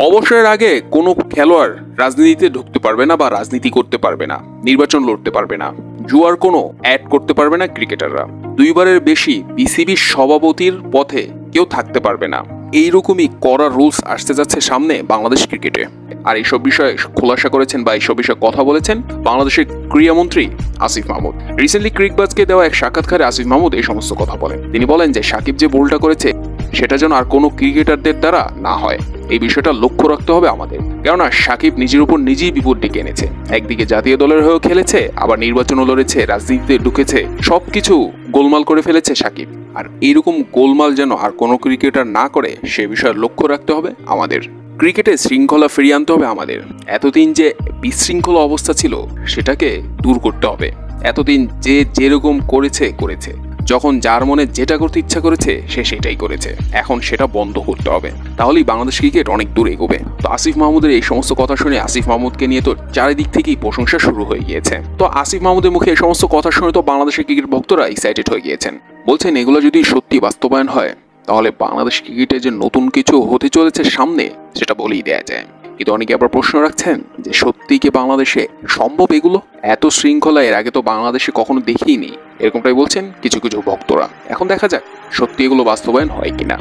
অবসরের আগে কোনো খেলোয়াড় রাজনীতিতে ঢুকতে পারবে না বা রাজনীতি করতে পারবে না, নির্বাচন লড়তে পারবে না, জুয়ার কোনো অ্যাড করতে পারবে না ক্রিকেটাররা, 2 বারের বেশি বিসিবির সভাপতির পথে কেউ থাকতে পারবে না। এইরকমই কড়া রুলস আসতে যাচ্ছে সামনে বাংলাদেশ ক্রিকেটে। আর এইসব বিষয়ে খোলাসা করেছেন বা এইসব বিষয়ে কথা বলেছেন বাংলাদেশের ক্রীড়ামন্ত্রী আসিফ মাহমুদ। রিসেন্টলি ক্রিকবাজকে দেওয়া এক সাক্ষাৎকারে আসিফ মাহমুদ এই সমস্ত কথা বলেন। তিনি বলেন যে সাকিব যে ভুলটা করেছে সেটা যেন আর কোনো ক্রিকেটারদের দ্বারা না হয়, এই বিষয়টা লক্ষ্য রাখতে হবে আমাদের। কেননা সাকিব নিজের উপর নিজেই বিপদ ডেকে এনেছে। একদিকে জাতীয় দলের হয়েও খেলেছে, আবার নির্বাচনও লড়েছে, রাজনীতিতে ঢুকেছে, সবকিছু গোলমাল করে ফেলেছে সাকিব। আর এইরকম গোলমাল যেন আর কোনো ক্রিকেটার না করে সে বিষয়ে লক্ষ্য রাখতে হবে আমাদের। ক্রিকেটে শৃঙ্খলা ফিরিয়ে আনতে হবে আমাদের। এতদিন যে বিশৃঙ্খলা অবস্থা ছিল সেটাকে দূর করতে হবে। এতদিন যে যেরকম করেছে, যখন যার মনে যেটা করতে ইচ্ছা করেছে সে সেটাই করেছে। এখন সেটা বন্ধ করতে হবে, তাহলেই বাংলাদেশ ক্রিকেট অনেক দূর এগোবে। তো আসিফ মাহমুদের এই সমস্ত কথা শুনে আসিফ মাহমুদকে নিয়ে তো চারিদিক থেকেই প্রশংসা শুরু হয়ে গিয়েছে। তো আসিফ মাহমুদের মুখে এই সমস্ত কথা শুনে তো বাংলাদেশের ক্রিকেট ভক্তরা এক্সাইটেড হয়ে গিয়েছেন। বলছেন এগুলো যদি সত্যি বাস্তবায়ন হয় তাহলে বাংলাদেশ ক্রিকেটে যে নতুন কিছু হতে চলেছে সামনে সেটা বলেই দেয়া যায়। কিন্তু অনেকে আবার প্রশ্ন রাখছেন যে সত্যি কি বাংলাদেশে সম্ভব এগুলো? এত শৃঙ্খলা এর আগে তো বাংলাদেশে কখনো দেখিনি, এরকমটাই বলছেন কিছু কিছু ভক্তরা। এখন দেখা যাক সত্যি এগুলো বাস্তবায়ন হয় কিনা।